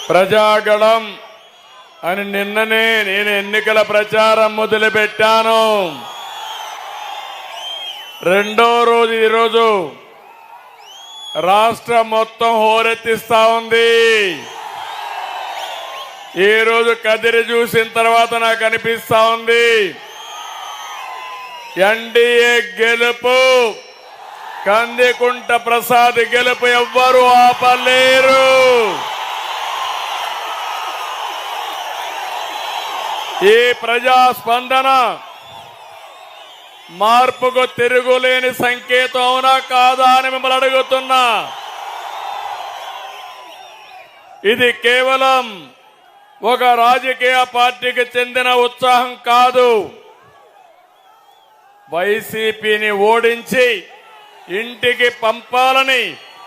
ప్రజాగళం అని నిన్ననే నేను ఎన్నికల ప్రచారం మొదలుపెట్టాను. రెండో రోజు ఈరోజు రాష్ట్రం మొత్తం హోరెత్తిస్తా ఉంది. ఈ రోజు కదిరి చూసిన తర్వాత నాకు అనిపిస్తా ఉంది ఎన్డీఏ గెలుపు, కందికుంట ప్రసాద్ గెలుపు ఎవ్వరూ ఆపలేరు. ఈ ప్రజాస్పందన మార్పుకు తిరుగులేని సంకేతం అవునా కాదా అని మిమ్మల్ని అడుగుతున్నా. ఇది కేవలం ఒక రాజకీయ పార్టీకి చెందిన ఉత్సాహం కాదు. వైసీపీని ఓడించి ఇంటికి పంపాలని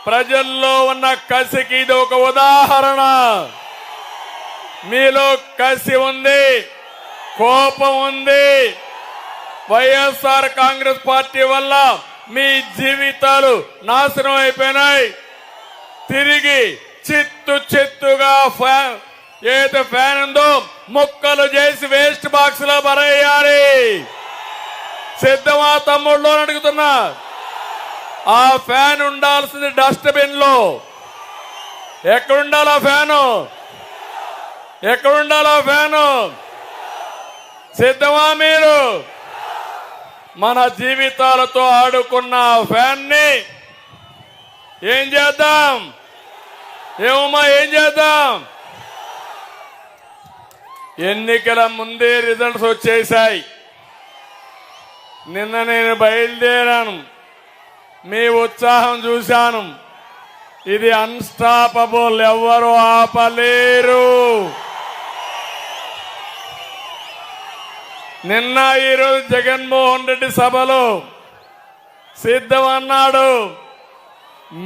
ప్రజల్లో ఉన్న కసికి ఇది ఒక ఉదాహరణ. మీలో కసి ఉంది, కోపం ఉంది. వైఎస్ఆర్ కాంగ్రెస్ పార్టీ వల్ల మీ జీవితాలు నాశనం అయిపోయినాయి. తిరిగి చిత్తుగా ఏదో ఫ్యాన్ ఉందో ముక్కలు చేసి వేస్ట్ బాక్స్ లో పరేయాలి. సిద్ధమా తమ్ముళ్ళు అని అడుగుతున్నా. ఆ ఫ్యాన్ ఉండాల్సింది డస్ట్బిన్ లో. ఎక్కడుండాలి ఆ ఫ్యాను? ఎక్కడుండాలి ఆ ఫ్యాను? సిద్ధమా మీరు? మన జీవితాలతో ఆడుకున్న ఫ్యాన్ ని ఏం చేద్దాం? ఏమమ్మా ఏం చేద్దాం? ఎన్నికల ముందే రిజల్ట్స్ వచ్చేశాయి. నిన్న నేను బయలుదేరాను, మీ ఉత్సాహం చూశాను. ఇది అన్స్టాపబుల్, ఎవ్వరూ ఆపలేరు. నిన్న ఈరోజు జగన్మోహన్ రెడ్డి సభలో సిద్ధం అన్నాడు.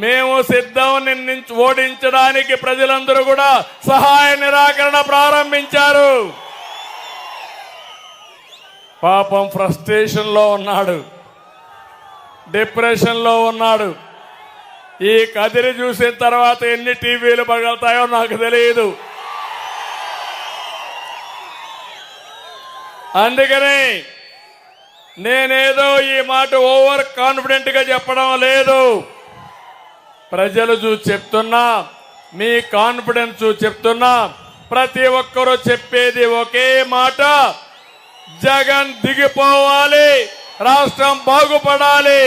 మేము సిద్ధం నిన్ను ఓడించడానికి ప్రజలందరూ కూడా సహాయ నిరాకరణ ప్రారంభించారు. పాపం ఫ్రస్ట్రేషన్ లో ఉన్నాడు, డిప్రెషన్ లో ఉన్నాడు. ఈ కదిరి చూసిన తర్వాత ఎన్ని టీవీలు పగలుతాయో నాకు తెలియదు. అందుకని నేనేదో ఈ మాట ఓవర్ కాన్ఫిడెంట్ గా చెప్పడం లేదు. ప్రజలు చూసి చెప్తున్నా, మీ కాన్ఫిడెన్స్ చూసి చెప్తున్నా. ప్రతి ఒక్కరూ చెప్పేది ఒకే మాట, జగన్ దిగిపోవాలి, రాష్ట్రం బాగుపడాలి.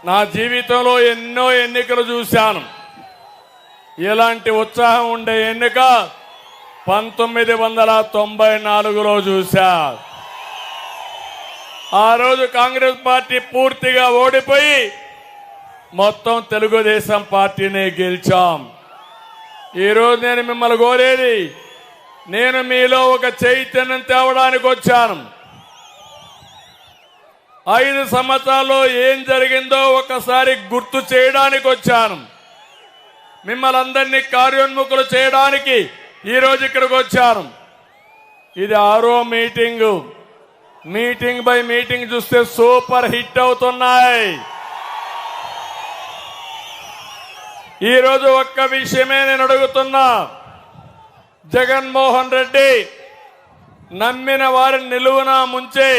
నా జీవితంలో ఎన్నో ఎన్నికలు చూశాను. ఇలాంటి ఉత్సాహం ఉండే ఎన్నిక 1994లో చూశా. ఆ రోజు కాంగ్రెస్ పార్టీ పూర్తిగా ఓడిపోయి మొత్తం తెలుగుదేశం పార్టీని గెలిచాం. ఈరోజు నేను మిమ్మల్ని కోరేది, నేను మీలో ఒక చైతన్యం తేవడానికి వచ్చాను. 5 సంవత్సరాల్లో ఏం జరిగిందో ఒకసారి గుర్తు చేయడానికి వచ్చాను. మిమ్మల్ని అందరినీ కార్యోన్ముఖులు చేయడానికి ఈరోజు ఇక్కడికి వచ్చాను. ఇది 6వ మీటింగు. మీటింగ్ బై మీటింగ్ చూస్తే సూపర్ హిట్ అవుతున్నాయి. ఈరోజు ఒక్క విషయమే నేను అడుగుతున్నా. జగన్మోహన్ రెడ్డి నమ్మిన వారిని నిలువున ముంచే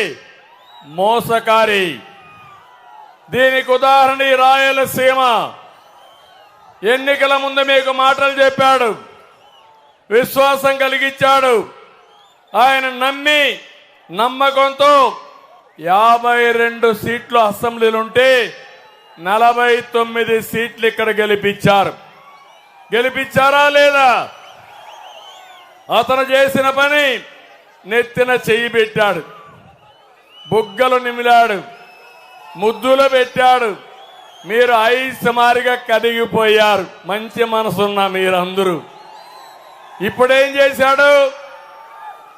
మోసకారి. దీనికి ఉదాహరణ ఈ రాయలసీమ. ఎన్నికల ముందు మీకు మాటలు చెప్పాడు, విశ్వాసం కలిగించాడు. ఆయన నమ్మి నమ్మకంతో 52 సీట్లు అసెంబ్లీలుంటే 49 సీట్లు ఇక్కడ గెలిపించారు. గెలిపించారా లేదా? అతను చేసిన పని నెత్తిన చెయ్యి పెట్టాడు, బుగ్గలు నిమిలాడు, ముద్దులు పెట్టాడు. మీరు ఐసమారిగా కదిగిపోయారు. మంచి మనసున్న మీరందరూ. ఇప్పుడేం చేశాడు?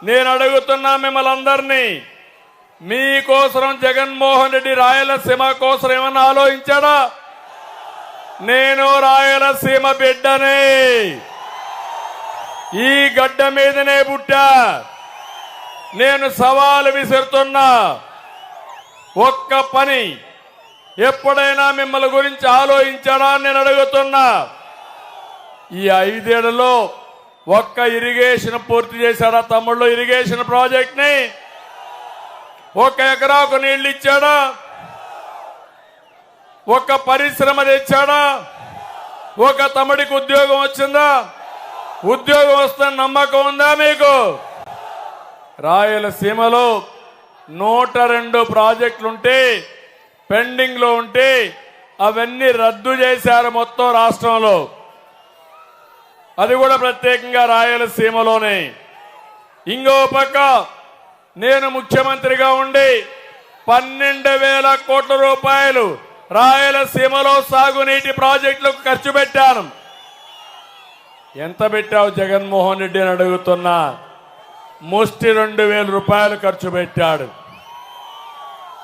నేను అడుగుతున్నా మిమ్మల్ని అందరినీ, మీకోసం జగన్మోహన్ రెడ్డి రాయలసీమ కోసం ఏమన్నా ఆలోచించాడా? నేను రాయలసీమ బిడ్డనే, ఈ గడ్డ మీదనే పుట్టా. నేను సవాలు విసురుతున్నా. ఒక్క పని ఎప్పుడైనా మిమ్మల్ని గురించి ఆలోచించాడా నేను అడుగుతున్నా. ఈ 5 ఏళ్లలో ఒక్క ఇరిగేషన్ పూర్తి చేశాడా తమ్ముళ్ళు? ఇరిగేషన్ ప్రాజెక్ట్ ని 1 ఎకరాకు నీళ్లు ఇచ్చాడా? ఒక పరిశ్రమ తెచ్చాడా? ఒక తమ్ముడికి ఉద్యోగం వచ్చిందా? ఉద్యోగం వస్తున్న నమ్మకం ఉందా మీకు? రాయలసీమలో 102 ప్రాజెక్టులుంటే పెండింగ్ లో ఉంటే అవన్నీ రద్దు చేశారు మొత్తం రాష్ట్రంలో. అది కూడా ప్రత్యేకంగా రాయలసీమలోనే. ఇంకో పక్క నేను ముఖ్యమంత్రిగా ఉండి 12,000 కోట్ల రూపాయలు రాయలసీమలో సాగునీటి ప్రాజెక్టులకు ఖర్చు పెట్టాను. ఎంత పెట్టావు జగన్మోహన్ రెడ్డి అని అడుగుతున్నా. ముష్టి 2,000 రూపాయలు ఖర్చు పెట్టాడు.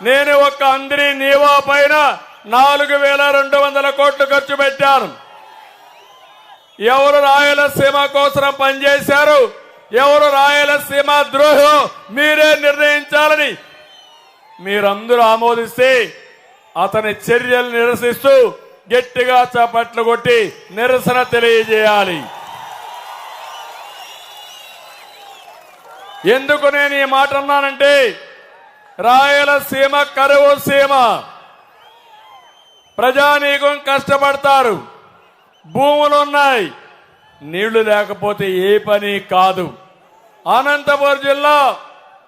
నేను ఒక అంద్రి నీవా పైన 4,200 కోట్లు ఖర్చు పెట్టాను. ఎవరు రాయలసీమ కోసం పనిచేశారు, ఎవరు రాయలసీమ ద్రోహం మీరే నిర్ణయించాలని మీరందరూ ఆమోదిస్తే అతని చర్యలు నిరసిస్తూ గట్టిగా చప్పట్లు కొట్టి నిరసన తెలియజేయాలి. ఎందుకు నేను ఈ మాట అన్నానంటే రాయలసీమ కరువు సీమ. ప్రజానీకం కష్టపడతారు, భూములున్నాయి, నీళ్లు లేకపోతే ఏ పని కాదు. అనంతపురం జిల్లా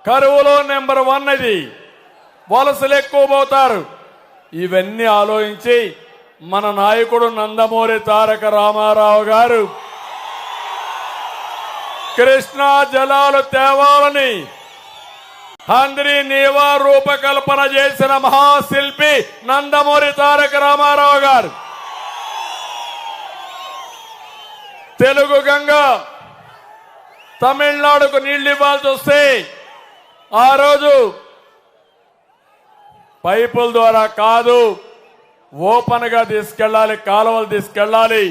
కరువులో నెంబర్ 1 ఇది. వలసలు ఎక్కువ పోతారు. ఇవన్నీ ఆలోచించి మన నాయకుడు నందమూరి తారక రామారావు గారు కృష్ణా జలాలు తేవాలని హంద్రి నీవా రూపకల్పన చేసిన మహాశిల్పి నందమూరి తారక రామారావు గారు తెలుగు గంగ తమిళనాడుకు నీళ్లు ఇవ్వాల్సి వస్తే ఆ రోజు పైపుల ద్వారా కాదు, ఓపెన్ గా తీసుకెళ్లాలి, కాలువలు తీసుకెళ్లాలి.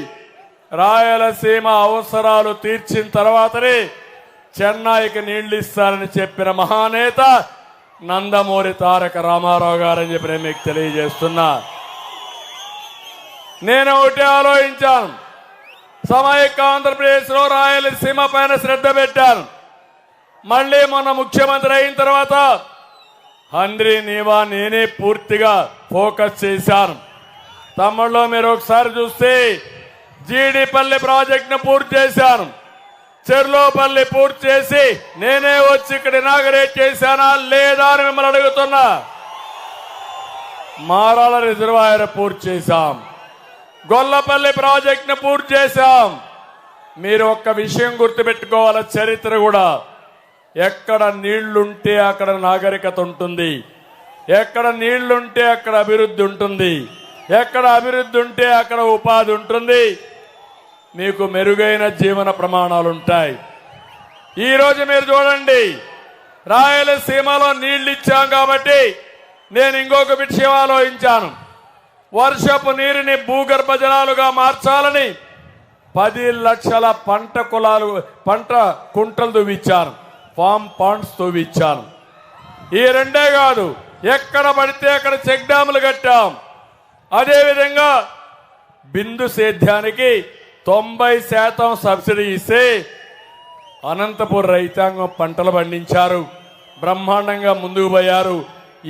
రాయలసీమ అవసరాలు తీర్చిన తర్వాతనే చెన్నైకి నీళ్లు ఇస్తారని చెప్పిన మహానేత నందమూరి తారక రామారావు గారని చెప్పి నేను మీకు తెలియజేస్తున్నా. నేను ఒకటే ఆలోచించాను. సమైక్య ఆంధ్రప్రదేశ్ లో రాయలసీమ పైన శ్రద్ధ పెట్టాను. మళ్లీ మొన్న ముఖ్యమంత్రి అయిన తర్వాత హంద్రి నీవా నేనే పూర్తిగా ఫోకస్ చేశాను. తమ్ముళ్ళు మీరు ఒకసారి చూస్తే జీడిపల్లి ప్రాజెక్టును పూర్తి చేశాను. చెర్లోపల్లి పూర్తి చేసి నేనే వచ్చి ఇక్కడ ఇనాగరేట్ చేశానా లేదా అని మిమ్మల్ని అడుగుతున్నా. మారాల రిజర్వాయర్ పూర్తి చేశాం. గొల్లపల్లి ప్రాజెక్టును పూర్తి చేశాం. మీరు ఒక్క విషయం గుర్తుపెట్టుకోవాలి, చరిత్ర కూడా. ఎక్కడ నీళ్లుంటే అక్కడ నాగరికత ఉంటుంది, ఎక్కడ నీళ్లుంటే అక్కడ అభివృద్ధి ఉంటుంది, ఎక్కడ అభివృద్ధి ఉంటే అక్కడ ఉపాధి ఉంటుంది, మీకు మెరుగైన జీవన ప్రమాణాలు ఉంటాయి. ఈరోజు మీరు చూడండి, రాయలసీమలో నీళ్లు ఇచ్చాం కాబట్టి నేను ఇంకొక విషయం ఆలోచించాను. వర్షపు నీరుని భూగర్భ జలాలుగా మార్చాలని 10 లక్షల పంట కుంటలు దువ్విచ్చాను, ఫామ్ పాండ్స్ తవ్విచ్చాను. ఈ రెండే కాదు, ఎక్కడ పడితే అక్కడ చెక్ డ్యాములు కట్టాం. అదేవిధంగా బిందు సేద్యానికి 90% సబ్సిడీ ఇస్తే అనంతపురం రైతాంగం పంటలు పండించారు, బ్రహ్మాండంగా ముందుకు పోయారు.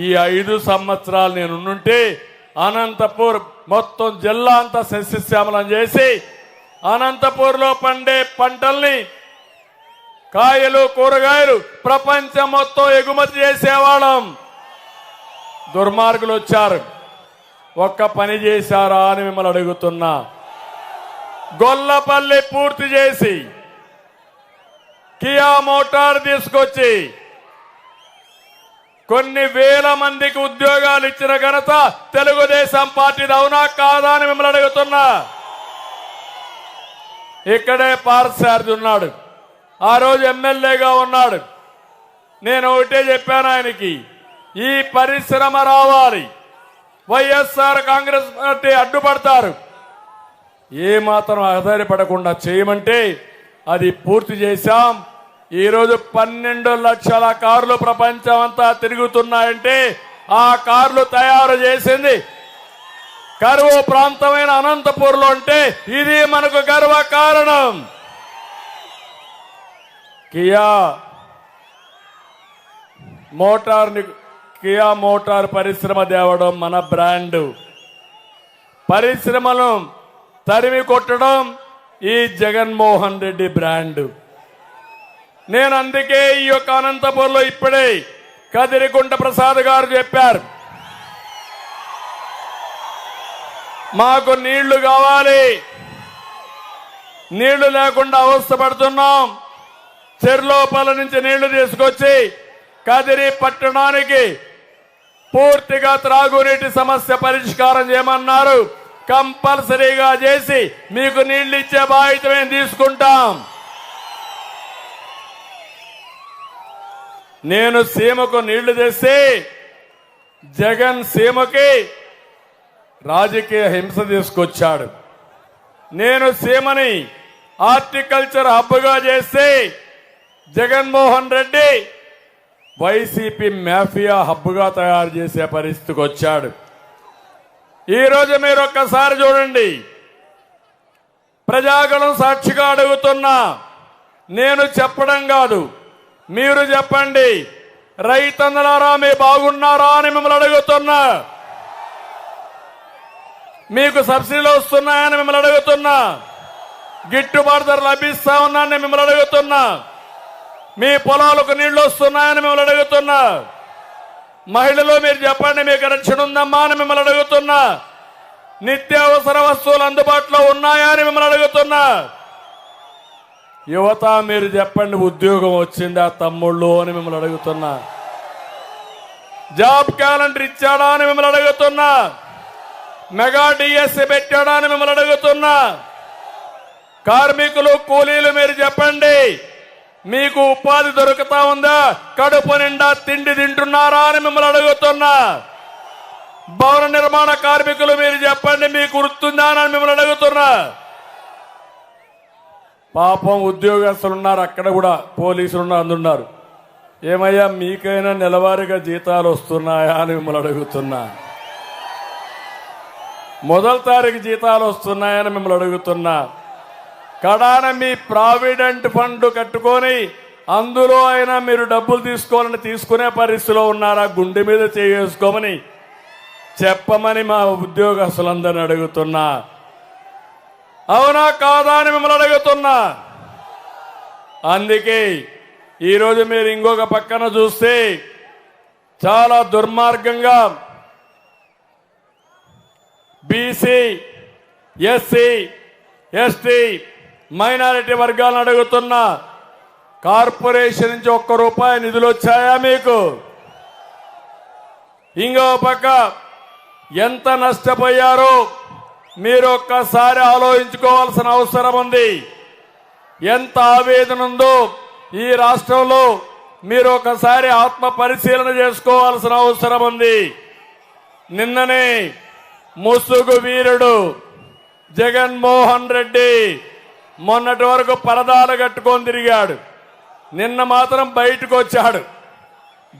ఈ 5 సంవత్సరాలు నేను ఉండుంటే అనంతపూర్ మొత్తం జిల్లా అంతా సస్యశ్యామలం చేసి అనంతపూర్లో పండే పంటల్ని, కాయలు కూరగాయలు ప్రపంచం మొత్తం ఎగుమతి చేసేవాళ్ళం. దుర్మార్గులు వచ్చారు, ఒక్క పని చేశారా అని మిమ్మల్ని అడుగుతున్నా. గొల్లపల్లి పూర్తి చేసి కియా మోటార్ తీసుకొచ్చి కొన్ని వేల మందికి ఉద్యోగాలు ఇచ్చిన ఘనత తెలుగుదేశం పార్టీది, అవునా కాదా అని మిమ్మల్ని అడుగుతున్నా. ఇక్కడే పార్థసారథి ఉన్నాడు, ఆ రోజు ఎమ్మెల్యేగా ఉన్నాడు. నేను ఒకటే చెప్పాను ఆయనకి, ఈ పరిశ్రమ రావాలి. వైఎస్ఆర్ కాంగ్రెస్ పార్టీ అడ్డుపడతారు, ఏ మాత్రం ఆధారపడకుండా చేయమంటే అది పూర్తి చేశాం. ఈరోజు 12 లక్షల కార్లు ప్రపంచం అంతా తిరుగుతున్నాయంటే ఆ కార్లు తయారు చేసింది కరువు ప్రాంతమైన అనంతపూర్లో ఉంటే ఇది మనకు గర్వ కారణం. కియా మోటార్ పరిశ్రమ తేవడం మన బ్రాండ్. పరిశ్రమను తరిమి కొట్టడం ఈ జగన్మోహన్ రెడ్డి బ్రాండ్. నేను అందుకే ఈ యొక్క అనంతపూర్లో ఇప్పుడే కదిరిగుంట ప్రసాద్ గారు చెప్పారు, మాకు నీళ్లు కావాలి, నీళ్లు లేకుండా అవస్థపడుతున్నాం. చెర్లోపల నుంచి నీళ్లు తీసుకొచ్చి కదిరి పట్టణానికి పూర్తిగా త్రాగునీటి సమస్య పరిష్కారం చేయమన్నారు. కంపల్సరీగా చేసి మీకు నీళ్లు ఇచ్చే బాధ్యత మేము తీసుకుంటాం. నేను సీమకు నీళ్లు తెస్తే జగన్ సీమకి రాజకీయ హింస తీసుకొచ్చాడు. నేను సీమని హార్టికల్చర్ హబ్గా చేస్తే జగన్మోహన్ రెడ్డి వైసీపీ మాఫియా హబ్గా తయారు చేసే పరిస్థితికి వచ్చాడు. ఈరోజు మీరు ఒక్కసారి చూడండి, ప్రజాగణం సాక్షిగా అడుగుతున్నా, నేను చెప్పడం కాదు, మీరు చెప్పండి, రైతన్నలారా మీ బాగున్నారా అని మిమ్మల్ని అడుగుతున్నా. మీకు సబ్సిడీలు వస్తున్నాయని మిమ్మల్ని అడుగుతున్నా. గిట్టుబాటు ధర లభిస్తా ఉన్నాయని మిమ్మల్ని అడుగుతున్నా. మీ పొలాలకు నీళ్లు వస్తున్నాయని మిమ్మల్ని అడుగుతున్నా. మహిళలు మీరు చెప్పండి, మీకు రక్షణ ఉందమ్మా అని మిమ్మల్ని అడుగుతున్నా. నిత్యావసర వస్తువులు అందుబాటులో ఉన్నాయా అని మిమ్మల్ని అడుగుతున్నా. యువత మీరు చెప్పండి, ఉద్యోగం వచ్చిందా తమ్ముళ్ళు అని మిమ్మల్ని అడుగుతున్నా. జాబ్ క్యాలెండర్ ఇచ్చాడా అని మిమ్మల్ని అడుగుతున్నా. మెగా డిఎస్సి పెట్టాడా అని మిమ్మల్ని అడుగుతున్నా. కార్మికులు కూలీలు మీరు చెప్పండి, మీకు ఉపాధి దొరుకుతా ఉందా, కడుపు నిండా తిండి తింటున్నారా అని మిమ్మల్ని అడుగుతున్నా. భవన నిర్మాణ కార్మికులు మీరు చెప్పండి, మీకు గుర్తుందా అని మిమ్మల్ని అడుగుతున్నా. పాపం ఉద్యోగస్తులు ఉన్నారు, అక్కడ కూడా పోలీసులు అందున్నారు. ఏమయ్యా మీకైనా నెలవారీగా జీతాలు వస్తున్నాయా అని మిమ్మల్ని అడుగుతున్నా. మొదటి తారీఖు జీతాలు వస్తున్నాయని మిమ్మల్ని అడుగుతున్నా. కడాన మీ ప్రావిడెంట్ ఫండ్ కట్టుకొని అందులో అయినా మీరు డబ్బులు తీసుకోవాలని తీసుకునే పరిస్థితిలో ఉన్నారా? గుండె మీద చేసుకోమని చెప్పమని మా ఉద్యోగస్తులందరినీ అడుగుతున్నా. అవునా కాదా అని మిమ్మల్ని అడుగుతున్నా. అందుకే ఈరోజు మీరు ఇంకొక పక్కన చూస్తే చాలా దుర్మార్గంగా బీసీ, ఎస్సీ, ఎస్టీ, మైనారిటీ వర్గాలను అడుగుతున్నా. కార్పొరేషన్ నుంచి ₹1 నిధులు వచ్చాయా మీకు? ఇంకో పక్క ఎంత నష్టపోయారో మీరు ఒక్కసారి ఆలోచించుకోవాల్సిన అవసరం ఉంది. ఎంత ఆవేదన ఉందో ఈ రాష్ట్రంలో మీరు ఒకసారి ఆత్మ పరిశీలన చేసుకోవాల్సిన అవసరం ఉంది. నిన్ననే ముసుగు వీరుడు జగన్మోహన్ రెడ్డి మొన్నటి వరకు పరదాలు కట్టుకొని తిరిగాడు. నిన్న మాత్రం బయటకు వచ్చాడు.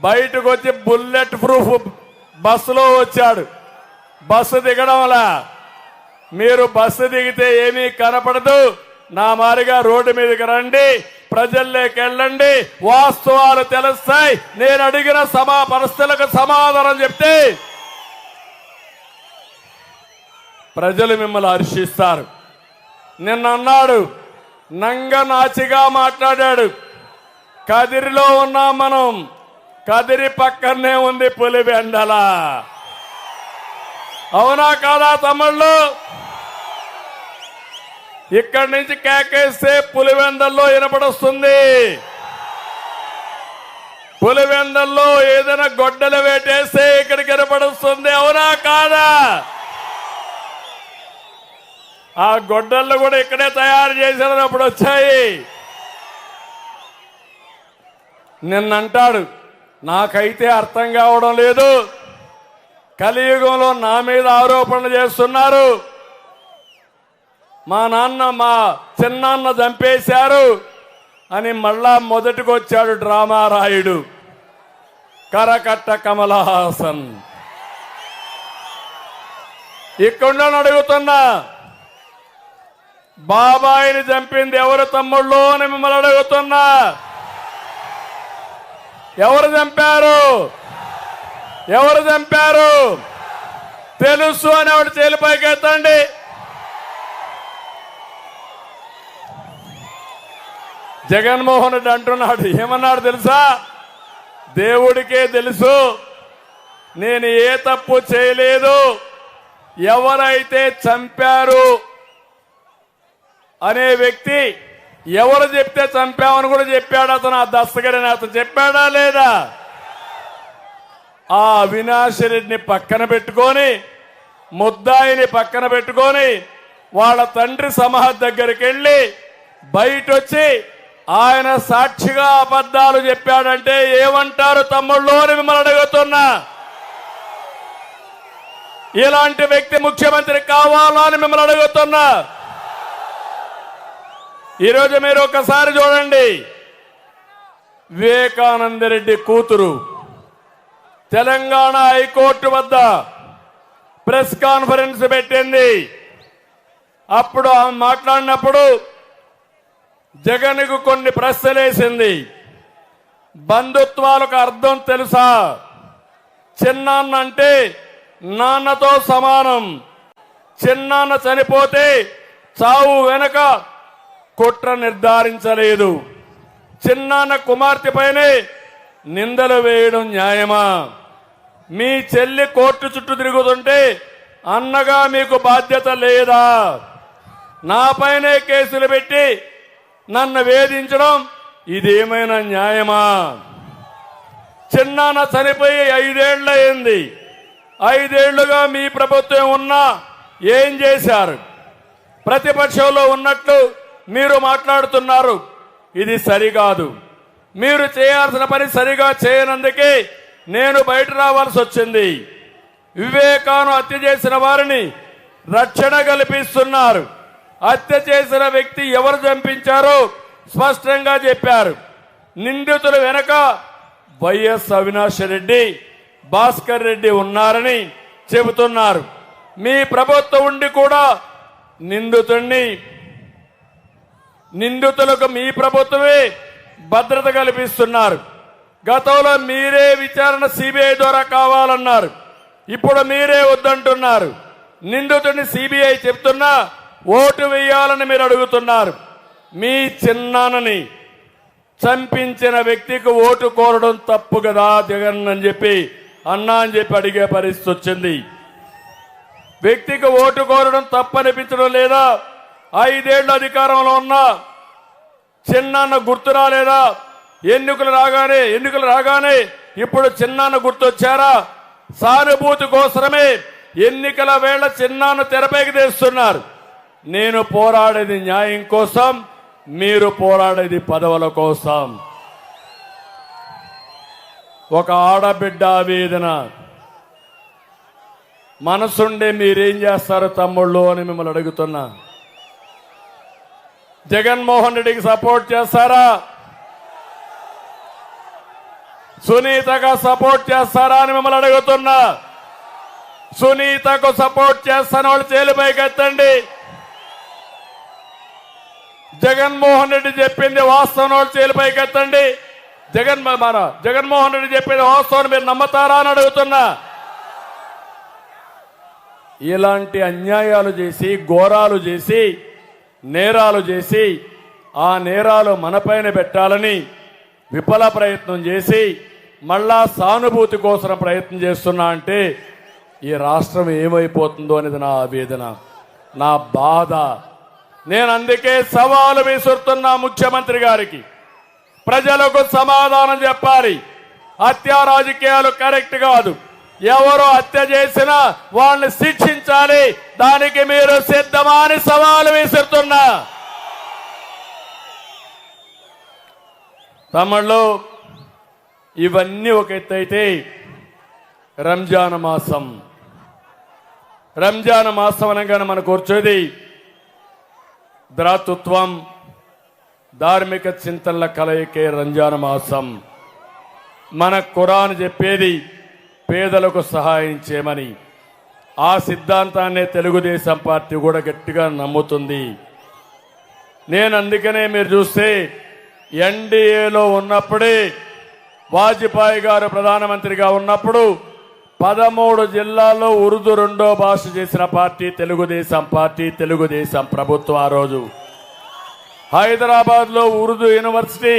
బయటకు వచ్చి బుల్లెట్ ప్రూఫ్ బస్సులో వచ్చాడు. బస్సు దిగడం వల్ల మీరు బస్సు దిగితే ఏమీ కనపడదు. నా మారిగా రోడ్డు మీదకి రండి, ప్రజల్లోకి వెళ్ళండి, వాస్తవాలు తెలుస్తాయి. నేను అడిగిన పరిస్థితులకు సమాధానం చెప్తే ప్రజలు మిమ్మల్ని హర్షిస్తారు. నిన్న అన్నాడు, నంగనాచిగా మాట్లాడాడు. కదిరిలో ఉన్నాం మనం, కదిరి పక్కనే ఉంది పులివెందల. అవునా కాదా తమ్ముళ్ళు? ఇక్కడి నుంచి కేకేస్తే పులివెందల్లో వినపడొస్తుంది. పులివెందల్లో ఏదైనా గొడ్డలు వేటేస్తే ఇక్కడికి వినపడొస్తుంది. అవునా కాదా? ఆ గొడ్డళ్ళు కూడా ఇక్కడే తయారు చేశారని అప్పుడు వచ్చాయి. నిన్నంటాడు, నాకైతే అర్థం కావడం లేదు, కలియుగంలో నా మీద ఆరోపణలు చేస్తున్నారు, మా చిన్నాన్న చంపేశారు అని మళ్ళా మొదటికి వచ్చాడు డ్రామా రాయుడు కరకట్ట కమలహాసన్. ఇక్కడ అడుగుతున్నా, బాబాయిని చంపింది ఎవరు తమ్ముళ్ళు అని మిమ్మల్ని అడుగుతున్నా. ఎవరు చంపారు? ఎవరు చంపారు తెలుసు అని ఆవిడ చేలిపైకి ఎత్తండి. జగన్మోహన్ రెడ్డి అంటున్నాడు, ఏమన్నాడు తెలుసా? దేవుడికే తెలుసు, నేను ఏ తప్పు చేయలేదు, ఎవరైతే చంపారు అనే వ్యక్తి ఎవరు చెప్తే చంపామని కూడా చెప్పాడు అతను. ఆ దస్తగిరి అతను చెప్పాడా లేదా? ఆ అవినాష్ రెడ్డిని పక్కన పెట్టుకొని, ముద్దాయిని పక్కన పెట్టుకొని, వాళ్ళ తండ్రి సమాధి దగ్గరికి వెళ్ళి బయటొచ్చి ఆయన సాక్షిగా అబద్ధాలు చెప్పాడంటే ఏమంటారు తమ్ముళ్ళు అని మిమ్మల్ని అడుగుతున్నా. ఇలాంటి వ్యక్తి ముఖ్యమంత్రి కావాలా అని మిమ్మల్ని అడుగుతున్నా. ఈరోజు మీరు ఒకసారి చూడండి, వివేకానంద రెడ్డి కూతురు తెలంగాణ హైకోర్టు వద్ద ప్రెస్ కాన్ఫరెన్స్ పెట్టింది. అప్పుడు ఆమె మాట్లాడినప్పుడు జగన్కు కొన్ని ప్రశ్నలేసింది. బంధుత్వాలకు అర్థం తెలుసా? చిన్నాన్న అంటే నాన్నతో సమానం. చిన్నాన్న చనిపోతే చావు వెనక కుట్ర నిర్ధారించలేదు. చిన్నాన్న కుమార్తెపైనే నిందలు వేయడం న్యాయమా? మీ చెల్లి కోర్టు చుట్టూ తిరుగుతుంటే అన్నగా మీకు బాధ్యత లేదా? నాపైనే కేసులు పెట్టి నన్ను వేధించడం ఇదేమైనా న్యాయమా? చిన్నాన్న చనిపోయి 5 ఏళ్లయింది. 5 ఏళ్లుగా మీ ప్రభుత్వం ఉన్నా ఏం చేశారు? ప్రతిపక్షంలో ఉన్నట్లు మీరు మాట్లాడుతున్నారు. ఇది సరికాదు. మీరు చేయాల్సిన పని సరిగా చేయనందుకే నేను బయట రావాల్సి వచ్చింది. వివేకాను హత్య చేసిన వారిని రక్షణ కల్పిస్తున్నారు. హత్య చేసిన వ్యక్తి ఎవరు చంపించారో స్పష్టంగా చెప్పారు. నిందితుల వెనక వైఎస్ అవినాష్ రెడ్డి, భాస్కర్ రెడ్డి ఉన్నారని చెబుతున్నారు. మీ ప్రభుత్వం ఉండి కూడా నిందితులకు మీ ప్రభుత్వమే భద్రత కల్పిస్తున్నారు. గతంలో మీరే విచారణ సిబిఐ ద్వారా కావాలన్నారు. ఇప్పుడు మీరే వద్దంటున్నారు. నిందితుడిని సిబిఐ చెప్తున్నా ఓటు వేయాలని మీరు అడుగుతున్నారు. మీ చిన్నాన్నని చంపించిన వ్యక్తికి ఓటు కోరడం తప్పు కదా జగన్ అని చెప్పి అన్నా అని చెప్పి అడిగే పరిస్థితి వచ్చింది. వ్యక్తికి ఓటు కోరడం తప్పనిపించడం లేదా? 5 ఏళ్ల అధికారంలో ఉన్నా చిన్నాన్న గుర్తు రాలేదా? ఎన్నికలు రాగానే ఇప్పుడు చిన్నాన్న గుర్తొచ్చారా? సానుభూతి కోసమే ఎన్నికల వేళ చిన్నాన్న తెరపైకి తెస్తున్నారు. నేను పోరాడేది న్యాయం కోసం, మీరు పోరాడేది పదవుల కోసం. ఒక ఆడబిడ్డ ఆవేదన మనసుండే మీరేం చేస్తారు తమ్ముళ్ళు అని మిమ్మల్ని అడుగుతున్నా. జగన్మోహన్ రెడ్డికి సపోర్ట్ చేస్తారా? సునీతగా సపోర్ట్ చేస్తారా అని మిమ్మల్ని అడుగుతున్నా. సునీతకు సపోర్ట్ చేస్తాను వాళ్ళు చేలిపైకి ఎత్తండి. జగన్మోహన్ రెడ్డి చెప్పింది వాస్తవం వాళ్ళు చేలిపైకి ఎత్తండి. జగన్మోహన్ రెడ్డి చెప్పింది వాస్తవం మీరు నమ్మతారా అని అడుగుతున్నా. ఇలాంటి అన్యాయాలు చేసి, ఘోరాలు చేసి, నేరాలు చేసి ఆ నేరాలు మనపైన పెట్టాలని విఫల ప్రయత్నం చేసి మళ్ళా సానుభూతి కోసం ప్రయత్నం చేస్తున్నా అంటే ఈ రాష్ట్రం ఏమైపోతుందో అనేది నా ఆవేదన, నా బాధ. నేను అందుకే సవాలు విసురుతున్నా ముఖ్యమంత్రి గారికి. ప్రజలకు సమాధానం చెప్పాలి. హత్యా రాజకీయాలు కరెక్ట్ కాదు. ఎవరు హత్య చేసినా వాళ్ళని శిక్షించాలి. దానికి మీరు సిద్ధమా అని సవాలు విసురుతున్నా. తమిళలో ఇవన్నీ ఒక ఎత్తు అయితే రంజాన్ మాసం అనగానే మనకు వచ్చేది ద్రాతృత్వం, ధార్మిక చింతనల కలయికే రంజాన్ మాసం. మన ఖురాన్ చెప్పేది పేదలకు సహాయం చేయమని. ఆ సిద్ధాంతాన్ని తెలుగుదేశం పార్టీ కూడా గట్టిగా నమ్ముతుంది. నేను అందుకనే మీరు చూస్తే ఎన్డీఏలో ఉన్నప్పుడే వాజ్పేయి గారు ప్రధానమంత్రిగా ఉన్నప్పుడు 13 జిల్లాల్లో ఉర్దూ రెండో భాష చేసిన పార్టీ తెలుగుదేశం పార్టీ, తెలుగుదేశం ప్రభుత్వం. ఆ రోజు హైదరాబాద్ లో ఉర్దూ యూనివర్సిటీ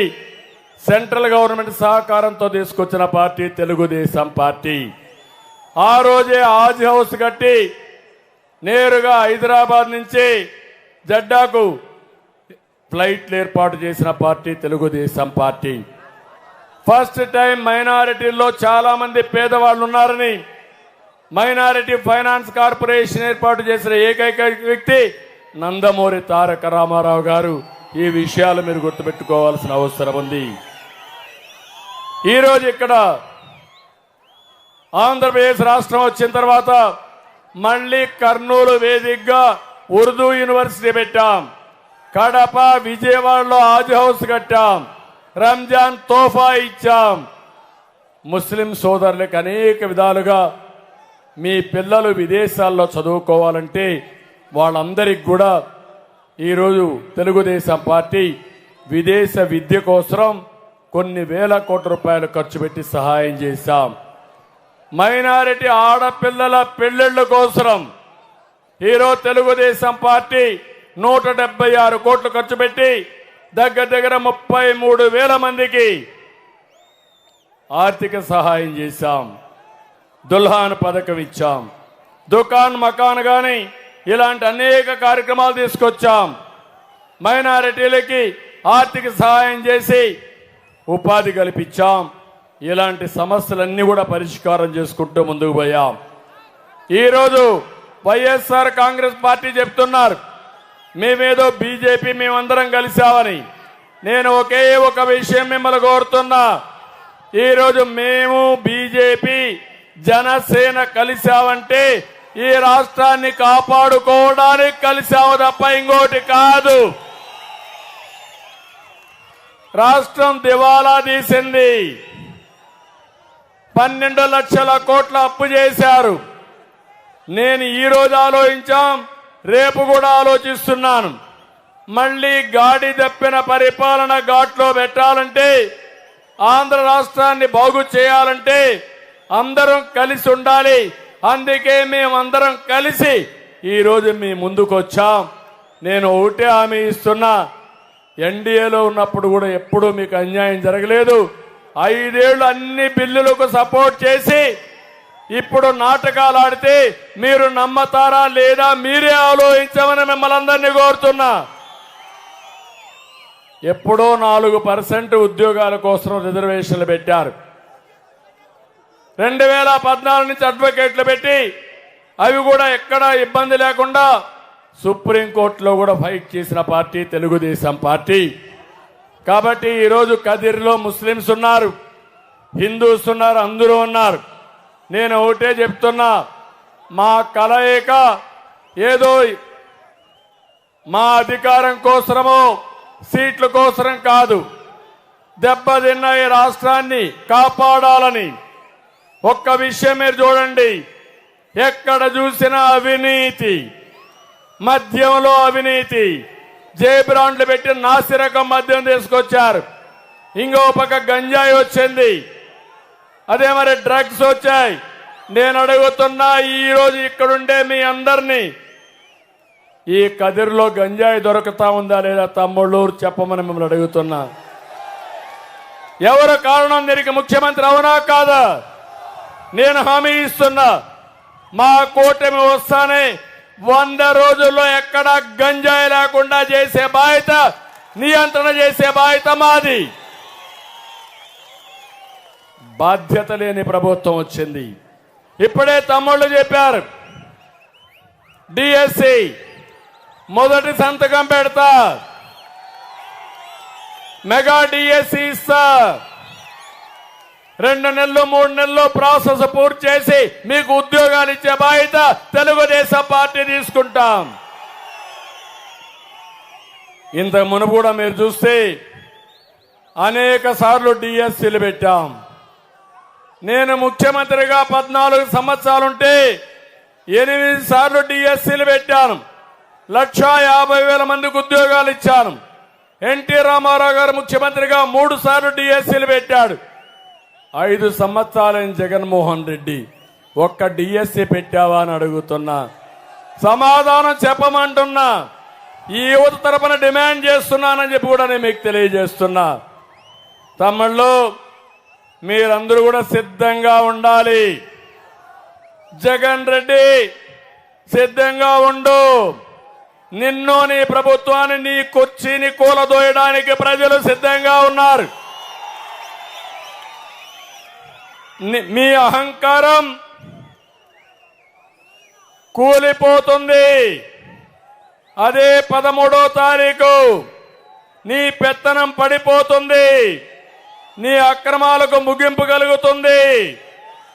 సెంట్రల్ గవర్నమెంట్ సహకారంతో తీసుకొచ్చిన పార్టీ తెలుగుదేశం పార్టీ. ఆ రోజే ఆజ్ హౌస్ కట్టి నేరుగా హైదరాబాద్ నుంచి జడ్డాకు ఫ్లైట్లు ఏర్పాటు చేసిన party Telugu Desam party. First time మైనారిటీల్లో చాలా మంది పేదవాళ్ళు ఉన్నారని మైనారిటీ ఫైనాన్స్ కార్పొరేషన్ ఏర్పాటు చేసిన ఏకైక వ్యక్తి నందమూరి తారక రామారావు గారు. ఈ విషయాలు మీరు గుర్తుపెట్టుకోవాల్సిన అవసరం ఉంది. ఈరోజు ఇక్కడ ఆంధ్రప్రదేశ్ రాష్ట్రం వచ్చిన తర్వాత మళ్ళీ కర్నూలు వేదికగా ఉర్దూ యూనివర్సిటీ పెట్టాం. కడప, విజయవాడలో ఆజ్ హౌస్ కట్టాం. రంజాన్ తోఫా ఇచ్చాం. ముస్లిం సోదరులకు అనేక విధాలుగా మీ పిల్లలు విదేశాల్లో చదువుకోవాలంటే వాళ్ళందరికీ కూడా ఈరోజు తెలుగుదేశం పార్టీ విదేశ విద్య కోసం కొన్ని వేల కోట్ల రూపాయలు ఖర్చు పెట్టి సహాయం చేశాం. మైనారిటీ ఆడపిల్లల పెళ్లిళ్ల కోసం ఈరోజు తెలుగుదేశం పార్టీ 176 కోట్లు ఖర్చు పెట్టి దగ్గర 33,000 మందికి ఆర్థిక సహాయం చేశాం. దుల్హాన్ పథకం ఇచ్చాం. దుకాన్ మకాన్ గాని ఇలాంటి అనేక కార్యక్రమాలు తీసుకొచ్చాం. మైనారిటీలకి ఆర్థిక సహాయం చేసి ఉపాధి కల్పించాం. ఇలాంటి సమస్యలన్నీ కూడా పరిష్కారం చేసుకుంటూ ముందుకు పోయాం. ఈరోజు వైఎస్ఆర్ కాంగ్రెస్ పార్టీ చెప్తున్నారు మేమేదో బీజేపీ మేమందరం కలిసామని. నేను ఒకే ఒక విషయం మిమ్మల్ని కోరుతున్నా. ఈరోజు మేము బీజేపీ జనసేన కలిసామంటే ఈ రాష్ట్రాన్ని కాపాడుకోవడానికి కలిసాము తప్ప ఇంకోటి కాదు. రాష్ట్రం దివాలా తీసింది. 12 లక్షల కోట్ల అప్పు చేశారు. నేను ఈ రోజు ఆలోచించాం, రేపు కూడా ఆలోచిస్తున్నాను. మళ్లీ గాడి తప్పిన పరిపాలన ఘాట్లో పెట్టాలంటే, ఆంధ్ర రాష్ట్రాన్ని బాగు చేయాలంటే అందరం కలిసి ఉండాలి. అందుకే మేమందరం కలిసి ఈరోజు మీ ముందుకు వచ్చాం. నేను ఒకటే హామీ ఇస్తున్నా, ఎన్డీఏలో ఉన్నప్పుడు కూడా ఎప్పుడూ మీకు అన్యాయం జరగలేదు. 5 ఏళ్లు అన్ని బిల్లులకు సపోర్ట్ చేసి ఇప్పుడు నాటకాలు ఆడితే మీరు నమ్మతారా లేదా మీరే ఆలోచించమని మిమ్మల్ని అందరినీ కోరుతున్నా. ఎప్పుడో 4% ఉద్యోగాల కోసం రిజర్వేషన్లు పెట్టారు. 2014 నుంచి అడ్వకేట్లు పెట్టి అవి కూడా ఎక్కడా ఇబ్బంది లేకుండా సుప్రీంకోర్టులో కూడా ఫైట్ చేసిన పార్టీ తెలుగుదేశం పార్టీ. కాబట్టి ఈరోజు కదిరిలో ముస్లింస్ ఉన్నారు, హిందూస్ ఉన్నారు, అందరూ ఉన్నారు. నేను ఒకటే చెప్తున్నా, మా కలయిక ఏదో మా అధికారం కోసమో సీట్ల కోసం కాదు, దెబ్బతిన్న ఈ రాష్ట్రాన్ని కాపాడాలని. ఒక్క విషయం మీరు చూడండి, ఎక్కడ చూసినా అవినీతి, మద్యంలో అవినీతి. జే బ్రాండ్లు పెట్టి నాసిరకం మద్యం తీసుకొచ్చారు. ఇంకో పక్క గంజాయి వచ్చింది, అదే మరి డ్రగ్స్ వచ్చాయి. నేను అడుగుతున్నా, ఈ రోజు ఇక్కడుండే మీ అందరినీ, ఈ కదిరిలో గంజాయి దొరుకుతా ఉందా లేదా తమ్ముళ్ళు చెప్పమని మిమ్మల్ని అడుగుతున్నా. ఎవరు కారణం దీనికి? ముఖ్యమంత్రి అవునా కాదా? నేను హామీ ఇస్తున్నా, మా కూటమి వస్తానే 100 రోజుల్లో ఎక్కడ గంజాయి లేకుండా చేసే బాధ్యత, నియంత్రణ చేసే బాధ్యత మాది. బాధ్యత లేని ప్రభుత్వం వచ్చింది. ఇప్పుడే తమ్ముళ్ళు చెప్పారు, డిఎస్సి మొదటి సంతకం పెడతా, మెగా డిఎస్సి ఇస్తా, 2 నెలలు 3 నెలల్లో ప్రాసెస్ పూర్తి చేసి మీకు ఉద్యోగాలు ఇచ్చే బాధ్యత తెలుగుదేశం పార్టీ తీసుకుంటాం. ఇంత మునుపు కూడా మీరు చూస్తే అనేక సార్లు డిఎస్సీలు పెట్టాం. నేను ముఖ్యమంత్రిగా 14 సంవత్సరాలుంటే 8 సార్లు డిఎస్సీలు పెట్టాను. 1,50,000 మందికి ఉద్యోగాలు ఇచ్చాను. ఎన్టీ రామారావు గారు ముఖ్యమంత్రిగా 3 సార్లు డిఎస్సీలు పెట్టాడు. 5 సంవత్సరాలైన జగన్మోహన్ రెడ్డి ఒక్క డిఎస్సీ పెట్టావా అని అడుగుతున్నా. సమాధానం చెప్పమంటున్నా. ఈ యువత తరపున డిమాండ్ చేస్తున్నానని చెప్పి కూడా నేను మీకు తెలియజేస్తున్నా. తమ్ముళ్ళు, మీరందరూ కూడా సిద్ధంగా ఉండాలి. జగన్ రెడ్డి సిద్ధంగా ఉండు. నిన్ను, నీ ప్రభుత్వాన్ని, నీ కుర్చీని కూలదోయడానికి ప్రజలు సిద్ధంగా ఉన్నారు. మీ అహంకారం కూలిపోతుంది. అదే 13వ తారీఖు నీ పెత్తనం పడిపోతుంది. నీ అక్రమాలకు ముగింపు కలుగుతుంది.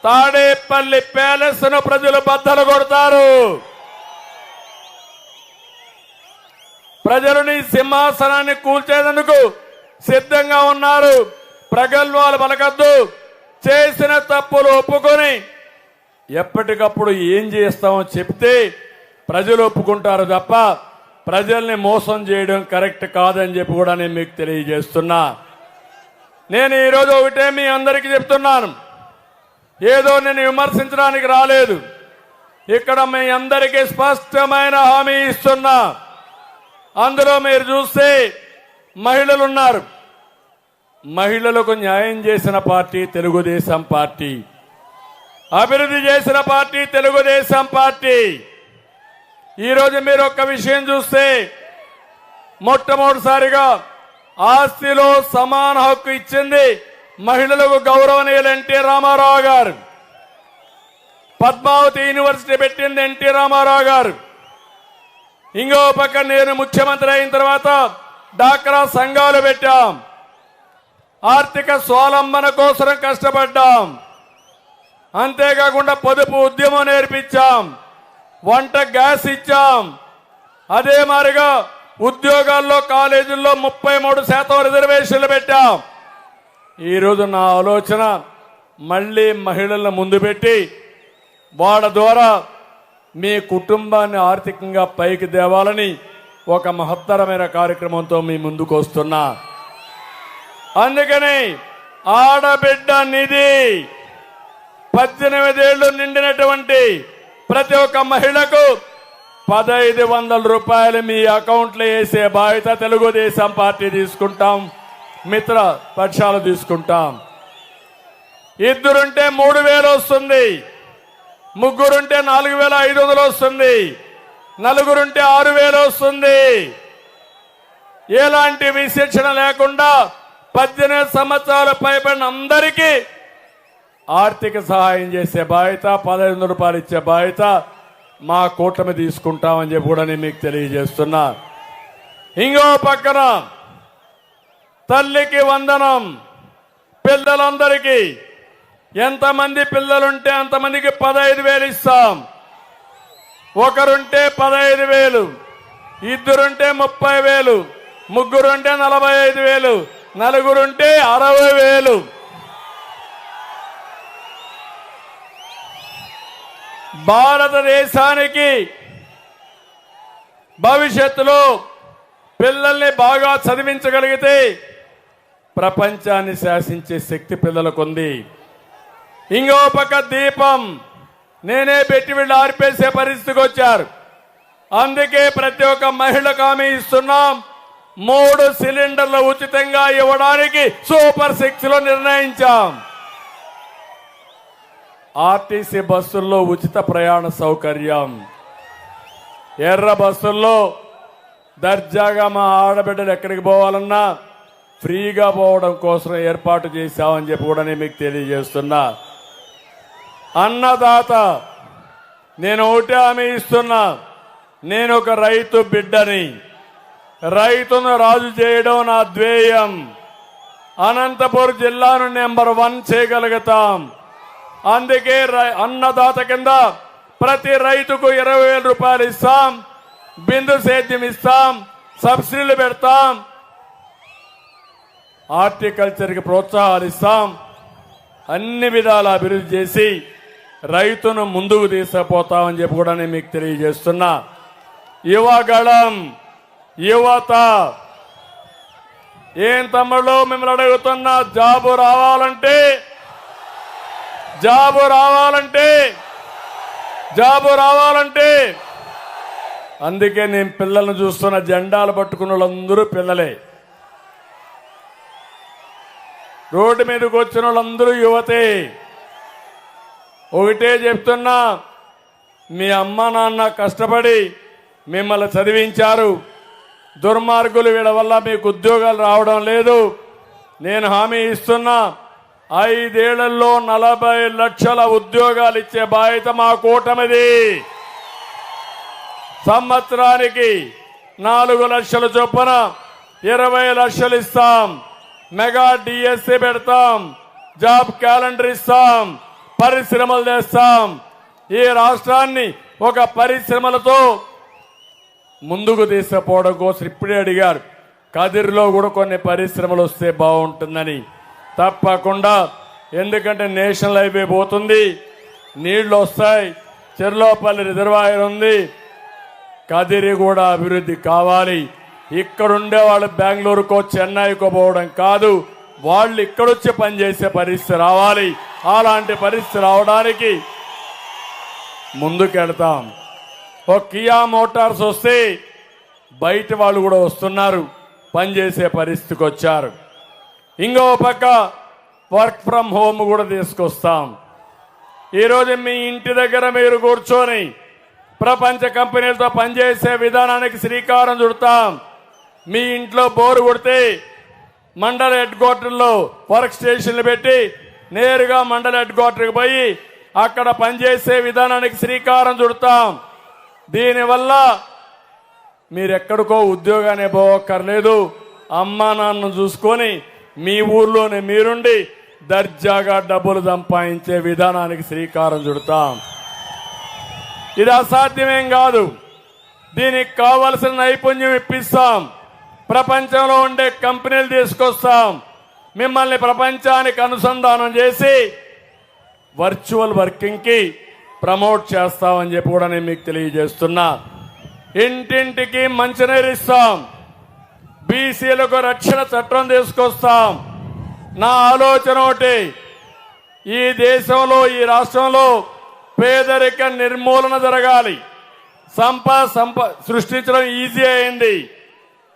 తాడేపల్లి ప్యాలెస్ ను ప్రజలు బద్దలు కొడతారు. ప్రజలు నీ సింహాసనాన్ని కూల్చేందుకు సిద్ధంగా ఉన్నారు. ప్రగల్భాలు పలకద్దు. చేసిన తప్పులు ఒప్పుకొని ఎప్పటికప్పుడు ఏం చేస్తామో చెప్తే ప్రజలు ఒప్పుకుంటారు తప్ప ప్రజల్ని మోసం చేయడం కరెక్ట్ కాదని చెప్పి కూడా నేను మీకు తెలియజేస్తున్నా. నేను ఈరోజు ఒకటే మీ అందరికీ చెప్తున్నాను. ఏదో నేను విమర్శించడానికి రాలేదు. ఇక్కడ మీ అందరికీ స్పష్టమైన హామీ ఇస్తున్నా. అందులో మీరు చూస్తే మహిళలు ఉన్నారు. మహిళలకు న్యాయం చేసిన పార్టీ తెలుగుదేశం పార్టీ. అభివృద్ధి చేసిన పార్టీ తెలుగుదేశం పార్టీ. ఈరోజు మీరు ఒక్క విషయం చూస్తే మొట్టమొదటిసారిగా ఆస్తిలో సమాన హక్కు ఇచ్చింది మహిళలకు గౌరవనీయులు ఎన్టీ రామారావు గారు. పద్మావతి యూనివర్సిటీ పెట్టింది ఎన్టీ రామారావు గారు. ఇంకో పక్క నేను ముఖ్యమంత్రి అయిన తర్వాత డాక్రా సంఘాలు పెట్టాం. ఆర్థిక స్వావలంబన కోసం కష్టపడ్డాం. అంతేకాకుండా పొదుపు ఉద్యమం నేర్పించాం. వంట గ్యాస్ ఇచ్చాం. అదే మాదిరిగా ఉద్యోగాల్లో కాలేజీల్లో 33% రిజర్వేషన్లు పెట్టాం. ఈరోజు నా ఆలోచన మళ్లీ మహిళలను ముందు పెట్టి వాళ్ళ ద్వారా మీ కుటుంబాన్ని ఆర్థికంగా పైకి తేవాలని ఒక మహత్తరమైన కార్యక్రమంతో మీ ముందుకు వస్తున్నా. అందుకని ఆడబిడ్డ నిధి 18 ఏళ్లు నిండినటువంటి ప్రతి ఒక్క మహిళకు 1,500 రూపాయలు మీ అకౌంట్లో వేసే బాధ్యత తెలుగుదేశం పార్టీ తీసుకుంటాం. మిత్ర పక్షాలు తీసుకుంటాం. ఇద్దరుంటే 3,000 వస్తుంది. ముగ్గురుంటే 4,500 వస్తుంది. నలుగురుంటే 6,000 వస్తుంది. ఎలాంటి విశిక్షణ లేకుండా 18 సంవత్సరాలు పైబడిన అందరికీ ఆర్థిక సహాయం చేసే బాధ్యత, 1,500 రూపాయలు ఇచ్చే బాధ్యత మా కూటమి తీసుకుంటామని చెప్పి కూడా నేను మీకు తెలియజేస్తున్నా. ఇంకో పక్కన తల్లికి వందనం. పిల్లలందరికీ ఎంతమంది పిల్లలుంటే అంతమందికి 15,000 ఇస్తాం. ఒకరుంటే 15,000, ఇద్దరుంటే 30,000, ముగ్గురుంటే 45,000, నలుగురుంటే 60,000. భారతదేశానికి భవిష్యత్తులో పిల్లల్ని బాగా చదివించగలిగితే ప్రపంచాన్ని శాసించే శక్తి పిల్లలకు ఉంది. ఇంకో పక్క దీపం నేనే పెట్టి వీళ్ళు ఆర్పేసే పరిస్థితికి వచ్చారు. అందుకే ప్రతి ఒక్క మహిళకు హామీ ఇస్తున్నాం. 3 సిలిండర్లు ఉచితంగా ఇవ్వడానికి సూపర్ 6లో నిర్ణయించాం. ఆర్టీసీ బస్సుల్లో ఉచిత ప్రయాణ సౌకర్యం. ఎర్ర బస్సుల్లో దర్జాగా మా ఆడబిడ్డలు ఎక్కడికి పోవాలన్నా ఫ్రీగా పోవడం కోసం ఏర్పాటు చేశామని చెప్పి కూడా నేను మీకు తెలియజేస్తున్నా. అన్నదాత నేను ఒకటే హామీ ఇస్తున్నా. నేను ఒక రైతు బిడ్డని. రైతును రాజు చేయడం నా ధ్యేయం. అనంతపురం జిల్లాను నెంబర్ 1 చేయగలుగుతాం. అందుకే అన్నదాత కింద ప్రతి రైతుకు 20,000 రూపాయలు ఇస్తాం. బిందు సేద్యం ఇస్తాం. సబ్సిడీలు పెడతాం. హార్టికల్చర్కి ప్రోత్సాహాలు ఇస్తాం. అన్ని విధాల అభివృద్ధి చేసి రైతును ముందుకు తీసుకుపోతామని చెప్పి కూడా నేను మీకు తెలియజేస్తున్నా. యువగళం, యువత, ఏం తమ్ముళ్ళు మిమ్మల్ని అడుగుతున్నా, జాబు రావాలంటే అందుకే నేను పిల్లలను చూస్తున్న, జెండాలు పట్టుకున్న వాళ్ళందరూ పిల్లలే, రోడ్డు మీదకి వచ్చిన వాళ్ళందరూ యువతే. ఒకటే చెప్తున్నా, మీ అమ్మ నాన్న కష్టపడి మిమ్మల్ని చదివించారు. దుర్మార్గులు వీళ్ళ వల్ల మీకు ఉద్యోగాలు రావడం లేదు. నేను హామీ ఇస్తున్నా, 5 ఏళ్లలో 40 లక్షల ఉద్యోగాలు ఇచ్చే బాధ్యత మా కూటమిది. సంవత్సరానికి 4 లక్షల చొప్పున 20 లక్షలు ఇస్తాం. మెగా డిఎస్సి పెడతాం, జాబ్ క్యాలెండర్ ఇస్తాం, పరిశ్రమలు తెస్తాం. ఈ రాష్ట్రాన్ని ఒక పరిశ్రమలతో ముందుకు తీసుకుపోవడం కోసం ఇప్పుడే అడిగారు, కదిరిలో కూడా కొన్ని పరిశ్రమలు వస్తే బాగుంటుందని. తప్పకుండా, ఎందుకంటే నేషనల్ హైవే పోతుంది, నీళ్లు వస్తాయి, చెర్లోపల్లి రిజర్వాయర్ ఉంది, కదిరి కూడా అభివృద్ధి కావాలి. ఇక్కడుండే వాళ్ళు బెంగళూరుకో చెన్నైకో పోవడం కాదు, వాళ్ళు ఇక్కడొచ్చి పనిచేసే పరిస్థితి రావాలి. అలాంటి పరిస్థితి రావడానికి ముందుకెళ్తాం. ఒక కియా మోటార్స్ వస్తే బయట వాళ్ళు కూడా వస్తున్నారు, పనిచేసే పరిస్థితికి వచ్చారు. ఇంకో పక్క వర్క్ ఫ్రమ్ హోమ్ కూడా తీసుకొస్తాం. ఈరోజు మీ ఇంటి దగ్గర మీరు కూర్చొని ప్రపంచ కంపెనీలతో పనిచేసే విధానానికి శ్రీకారం చుడతాం. మీ ఇంట్లో బోరు కొడితే మండల హెడ్ క్వార్టర్లో వర్క్ స్టేషన్లు పెట్టి నేరుగా మండల హెడ్ క్వార్టర్కి పోయి అక్కడ పనిచేసే విధానానికి శ్రీకారం చుడతాం. దీనివల్ల మీరెక్కడికో ఉద్యోగాన్ని పోవక్కర్లేదు, అమ్మా నాన్న చూసుకొని మీ ఊర్లోనే మీరుండి దర్జాగా డబ్బులు సంపాదించే విధానానికి శ్రీకారం చుడతాం. ఇది అసాధ్యమేం కాదు, దీనికి కావలసిన నైపుణ్యం ఇప్పిస్తాం. ప్రపంచంలో ఉండే కంపెనీలు తీసుకొస్తాం, మిమ్మల్ని ప్రపంచానికి అనుసంధానం చేసి వర్చువల్ వర్కింగ్కి ప్రమోట్ చేస్తామని చెప్పి కూడా నేను మీకు తెలియజేస్తున్నా. ఇంటింటికి మంచినీరు ఇస్తాం, బీసీలకు రక్షణ చట్టం తీసుకొస్తాం. నా ఆలోచన ఒకటి, ఈ దేశంలో ఈ రాష్ట్రంలో పేదరిక నిర్మూలన జరగాలి. సంపద సృష్టించడం ఈజీ అయింది,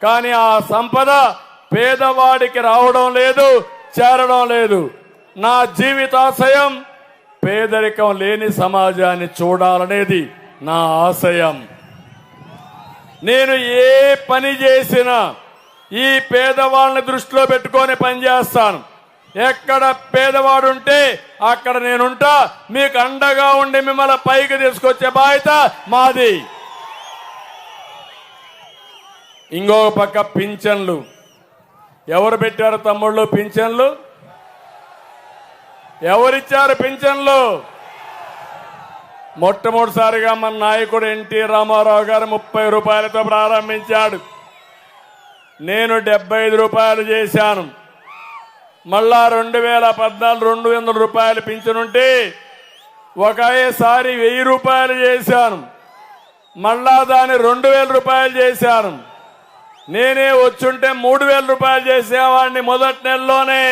కానీ ఆ సంపద పేదవాడికి రావడం లేదు, చేరడం లేదు. నా జీవితాశయం పేదరికం లేని సమాజాన్ని చూడాలనేది నా ఆశయం. నేను ఏ పని చేసినా ఈ పేదవాళ్ళని దృష్టిలో పెట్టుకొని పనిచేస్తాను. ఎక్కడ పేదవాడుంటే అక్కడ నేనుంటా, మీకు అండగా ఉండి మిమ్మల్ని పైకి తీసుకొచ్చే బాధ్యత మాది. ఇంకొక పక్క పింఛన్లు. ఎవరు పెట్టారు తమ్ముళ్ళు పింఛన్లు? ఎవరిచ్చారు పింఛన్లు? మొట్టమొదటిసారిగా మన నాయకుడు ఎన్టీ రామారావు గారు 30 రూపాయలతో ప్రారంభించాడు. నేను 75 రూపాయలు చేశాను. మళ్ళా 2014 200 రూపాయలు పింఛనుంటే ఒకేసారి 1000 రూపాయలు చేశాను. మళ్ళా దాన్ని 2000 రూపాయలు చేశాను. నేనే వచ్చుంటే 3000 రూపాయలు చేసేవాడిని మొదటి నెలలోనే.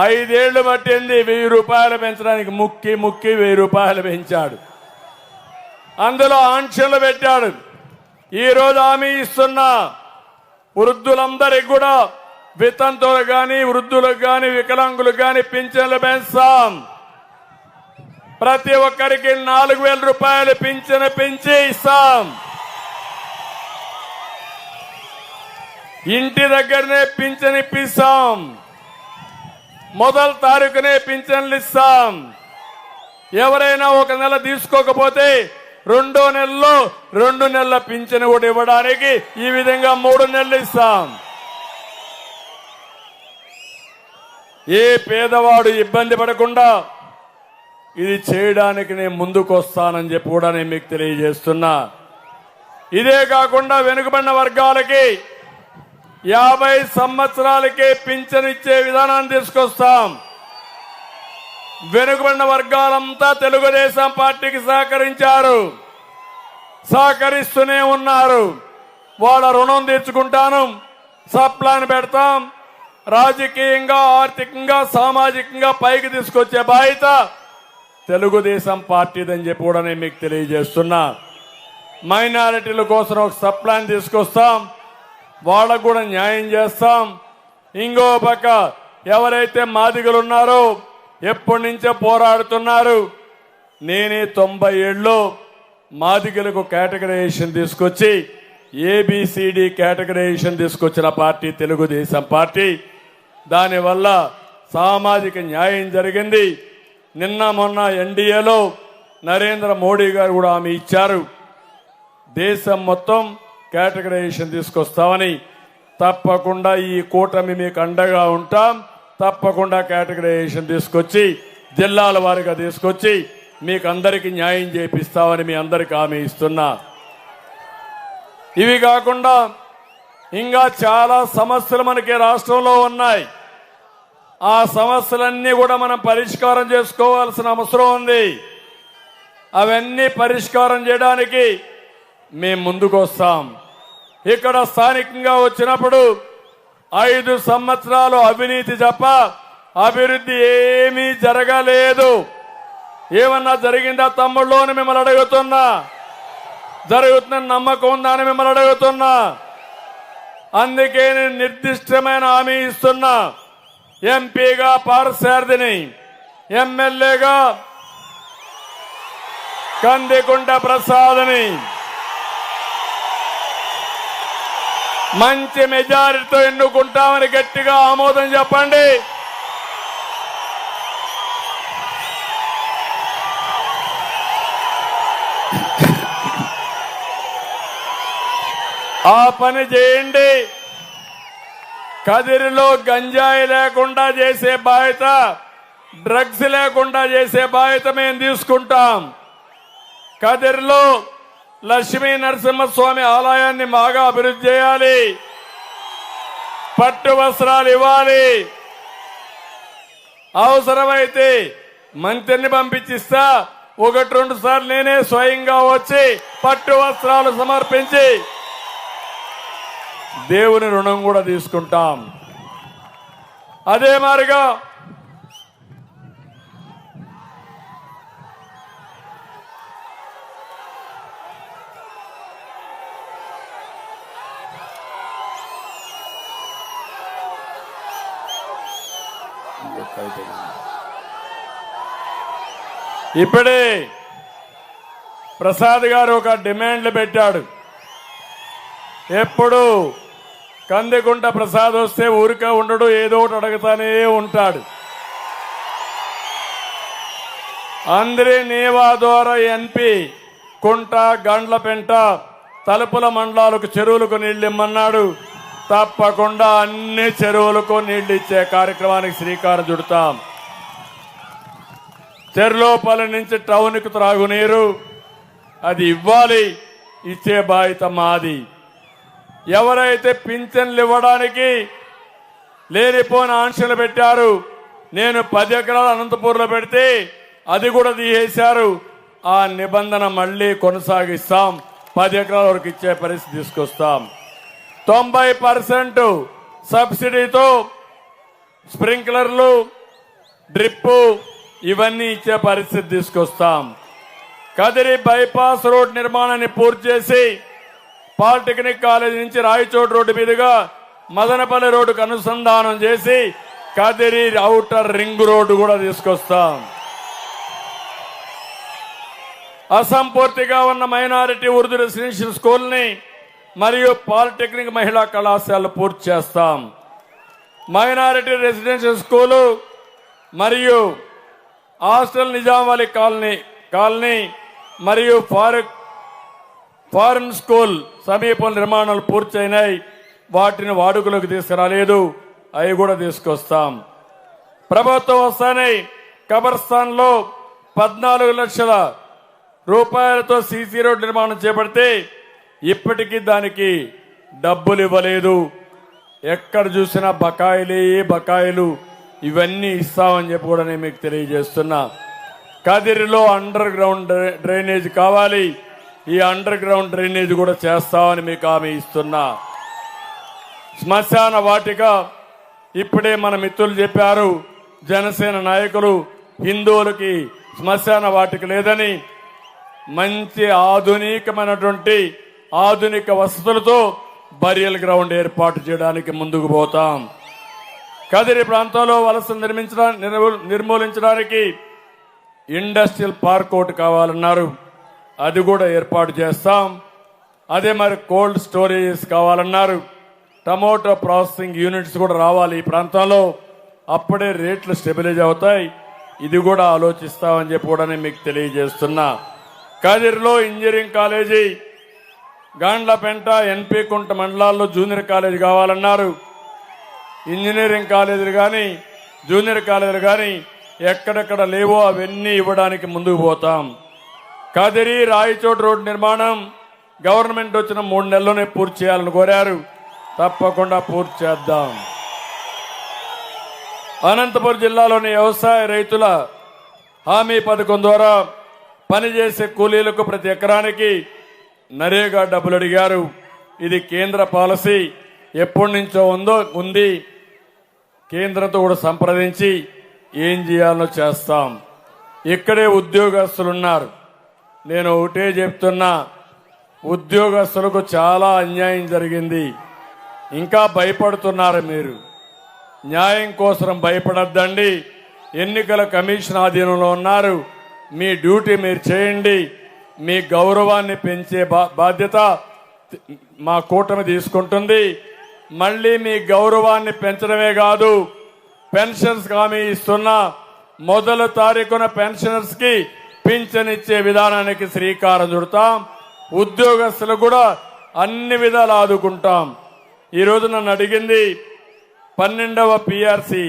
5 ఏళ్లు పట్టింది 1000 రూపాయలు పెంచడానికి. ముక్కి 1000 రూపాయలు పెంచాడు. అందులో ఆంక్షలు పెట్టాడు. ఈ రోజు హామీ ఇస్తున్నా, వృద్ధులందరికీ కూడా వితంతువులు గాని, వృద్ధులకు గాని, వికలాంగులకు గాని పింఛన్లు పెంచాం. ప్రతి ఒక్కరికి 4000 రూపాయలు పింఛను పెంచి ఇస్తాం. ఇంటి దగ్గరనే పింఛను ఇప్పిస్తాం. మొదటి తారీఖునే పింఛన్లు ఇస్తాం. ఎవరైనా ఒక నెల తీసుకోకపోతే 2వ నెలలో 2 నెలల పింఛను కూడా ఇవ్వడానికి ఈ విధంగా 3 నెలలు ఇస్తాం. ఏ పేదవాడు ఇబ్బంది పడకుండా ఇది చేయడానికి నేను ముందుకు వస్తానని చెప్పి కూడా నేను మీకు తెలియజేస్తున్నా. ఇదే కాకుండా వెనుకబడిన వర్గాలకి 50 సంవత్సరాలకే పింఛను ఇచ్చే విధానాన్ని తీసుకొస్తాం. వెనుకబడిన వర్గాలంతా తెలుగుదేశం పార్టీకి సహకరించారు, సహకరిస్తూనే ఉన్నారు. వాళ్ళ రుణం తీర్చుకుంటాను, సప్లాన్ పెడతాం, రాజకీయంగా ఆర్థికంగా సామాజికంగా పైకి తీసుకొచ్చే బాధ్యత తెలుగుదేశం పార్టీదని చెప్పి కూడా నేను మీకు తెలియజేస్తున్నా. మైనారిటీల కోసం ఒక సప్లాన్ తీసుకొస్తాం, వాళ్ళకు కూడా న్యాయం చేస్తాం. ఇంకో పక్క ఎవరైతే మాదిగలు ఉన్నారో ఎప్పటి నుంచో పోరాడుతున్నారు, నేనే 90 ఏళ్ళలో మాదిగలకు కేటగరైజేషన్ తీసుకొచ్చి ఏబిసిడి కేటగరైజేషన్ తీసుకొచ్చిన పార్టీ తెలుగుదేశం పార్టీ. దానివల్ల సామాజిక న్యాయం జరిగింది. నిన్న మొన్న ఎన్డీఏలో నరేంద్ర మోడీ గారు కూడా హామీ ఇచ్చారు, దేశం మొత్తం కేటగరైజేషన్ తీసుకొస్తామని. తప్పకుండా ఈ కూటమి మీకు అండగా ఉంటాం. తప్పకుండా కేటగరైజేషన్ తీసుకొచ్చి జిల్లాల వారిగా తీసుకొచ్చి మీకు అందరికీ న్యాయం చేపిస్తామని మీ అందరికీ హామీ ఇస్తున్నా. ఇవి కాకుండా ఇంకా చాలా సమస్యలు మనకి రాష్ట్రంలో ఉన్నాయి. ఆ సమస్యలన్నీ కూడా మనం పరిష్కారం చేసుకోవాల్సిన అవసరం ఉంది. అవన్నీ పరిష్కారం చేయడానికి మేము ముందుకు వస్తాం. ఇక్కడ స్థానికంగా వచ్చినప్పుడు 5 సంవత్సరాలు అవినీతి తప్ప అభివృద్ధి ఏమీ జరగలేదు. ఏమన్నా జరిగిందా తమ్ముళ్ళు అని మిమ్మల్ని అడుగుతున్నా. జరుగుతుందని నమ్మకం ఉందా అని మిమ్మల్ని అడుగుతున్నా. అందుకే నేను నిర్దిష్టమైన హామీ ఇస్తున్నా. ఎంపీగా పార్సారథిని, ఎమ్మెల్యేగా కందికుంట ప్రసాద్ని మంచి మెజారిటీతో ఎన్నుకుంటామని గట్టిగా ఆమోదం చెప్పండి. ఆ పని చేయండి. కదిరిలో గంజాయి లేకుండా చేసే బాధ్యత, డ్రగ్స్ లేకుండా చేసే బాధ్యత మేము తీసుకుంటాం. కదిరిలో లక్ష్మీ నరసింహస్వామి ఆలయాన్ని బాగా అభివృద్ధి చేయాలి. పట్టు వస్త్రాలు ఇవ్వాలి. అవసరమైతే మంత్రిని పంపించిస్తా, 1-2 సార్లు నేనే స్వయంగా వచ్చి పట్టు వస్త్రాలు సమర్పించి దేవుని రుణం కూడా తీసుకుంటాం. అదే మారిగా ఇప్పుడే ప్రసాద్ గారు ఒక డిమాండ్లు పెట్టాడు. ఎప్పుడు కందికుంట ప్రసాద్ వస్తే ఊరికే ఉండడు, ఏదో ఒకటి అడుగుతానే ఉంటాడు. అందరి నీవా ద్వారా ఎన్పి కుంట, గండ్లపెంట, తలుపుల మండలాలకు చెరువులకు నీళ్లు ఇమ్మన్నాడు. తప్పకుండా అన్ని చెరువులకు నీళ్లు ఇచ్చే కార్యక్రమానికి శ్రీకారం చుడతాం. చెర్లోపల్లి నుంచి టౌన్కు త్రాగునీరు అది ఇవ్వాలి, ఇచ్చే బాధ్యత మాది. ఎవరైతే పింఛన్లు ఇవ్వడానికి లేనిపోని ఆంక్షలు పెట్టారు, నేను 10 ఎకరాలు అనంతపూర్లో పెడితే అది కూడా తీసేశారు. ఆ నిబంధన మళ్లీ కొనసాగిస్తాం. 10 ఎకరాల వరకు ఇచ్చే పరిస్థితి తీసుకొస్తాం. 90% సబ్సిడీతో స్ప్రింక్లర్లు, డ్రిప్ ఇవన్నీ ఇచ్చే పరిస్థితి తీసుకొస్తాం. కదిరి బైపాస్ రోడ్ నిర్మాణాన్ని పూర్తి చేసి పాలిటెక్నిక్ కాలేజీ నుంచి రాయచోటి రోడ్డు మీదుగా మదనపల్లి రోడ్డుకు అనుసంధానం చేసి కదిరి ఔటర్ రింగ్ రోడ్డు కూడా తీసుకొస్తాం. అసంపూర్తిగా ఉన్న మైనారిటీ ఉర్దూ రెసిడెన్షియల్ స్కూల్ని మరియు పాలిటెక్నిక్ మహిళా కళాశాలలు పూర్తి చేస్తాం. మైనారిటీ రెసిడెన్షియల్ స్కూలు మరియు హాస్టల్ నిజామాబాద్ కాలనీ మరియు ఫారెన్ స్కూల్ సమీపం నిర్మాణాలు పూర్తయినాయి. వాటిని వాడుకలోకి తీసుకురాలేదు, అవి కూడా తీసుకొస్తాం. ప్రభుత్వం వస్తానే కబర్స్థాన్ లో 14 లక్షల రూపాయలతో సీసీ రోడ్ నిర్మాణం చేపడితే ఇప్పటికీ దానికి డబ్బులు ఇవ్వలేదు. ఎక్కడ చూసినా బకాయిలే బకాయిలు. ఇవన్నీ ఇస్తామని చెప్పి కూడా నేను మీకు తెలియజేస్తున్నా. కదిరిలో అండర్ గ్రౌండ్ డ్రైనేజ్ కావాలి, ఈ అండర్ గ్రౌండ్ డ్రైనేజ్ కూడా చేస్తామని మీకు హామీ ఇస్తున్నా. శ్మశాన వాటిక ఇప్పుడే మన మిత్రులు చెప్పారు, జనసేన నాయకులు హిందువులకి శ్మశాన వాటిక లేదని, మంచి ఆధునికమైనటువంటి ఆధునిక వసతులతో బరియల్ గ్రౌండ్ ఏర్పాటు చేయడానికి ముందుకు పోతాం. కదిరి ప్రాంతంలో వలస నిర్మూలించడానికి ఇండస్ట్రియల్ పార్క్ ఒకటి కావాలన్నారు, అది కూడా ఏర్పాటు చేస్తాం. అదే మరి కోల్డ్ స్టోరేజెస్ కావాలన్నారు, టమోటో ప్రాసెసింగ్ యూనిట్స్ కూడా రావాలి ఈ ప్రాంతంలో, అప్పుడే రేట్లు స్టెబిలైజ్ అవుతాయి. ఇది కూడా ఆలోచిస్తామని చెప్పి కూడా నేను మీకు తెలియజేస్తున్నా. కదిరిలో ఇంజనీరింగ్ కాలేజీ, గాండ్లపెంట, ఎన్పి కుంట మండలాల్లో జూనియర్ కాలేజీ కావాలన్నారు. ఇంజనీరింగ్ కాలేజీలు కానీ జూనియర్ కాలేజీలు కానీ ఎక్కడెక్కడ లేవో అవన్నీ ఇవ్వడానికి ముందుకు పోతాం. కదిరి రాయచోటి రోడ్డు నిర్మాణం గవర్నమెంట్ వచ్చిన 3 నెలల్లోనే పూర్తి చేయాలని కోరారు, తప్పకుండా పూర్తి చేద్దాం. అనంతపురం జిల్లాలోని వ్యవసాయ రైతుల హామీ పథకం ద్వారా పనిచేసే కూలీలకు ప్రతి ఎకరానికి నరేగా డబ్బులు అడిగారు. ఇది కేంద్ర పాలసీ, ఎప్పటి నుంచో ఉంది. కేంద్రంతో కూడా సంప్రదించి ఏం చేయాలో చేస్తాం. ఇక్కడే ఉద్యోగస్తులున్నారు, నేను ఒకటే చెప్తున్నా, ఉద్యోగస్తులకు చాలా అన్యాయం జరిగింది. ఇంకా భయపడుతున్నారు మీరు. న్యాయం కోసం భయపడద్దండి. ఎన్నికల కమిషన్ ఆధీనంలో ఉన్నారు, మీ డ్యూటీ మీరు చేయండి. మీ గౌరవాన్ని పెంచే బాధ్యత మా కూటమి తీసుకుంటుంది. మళ్ళీ మీ గౌరవాన్ని పెంచడమే కాదు, పెన్షన్స్ హామీ ఇస్తున్నా. మొదటి తారీఖున పెన్షనర్స్ కి పింఛన్ ఇచ్చే విధానానికి శ్రీకారం చుడతాం. ఉద్యోగస్తులు కూడా అన్ని విధాలు ఆదుకుంటాం. ఈరోజు నన్ను అడిగింది 12వ పిఆర్సి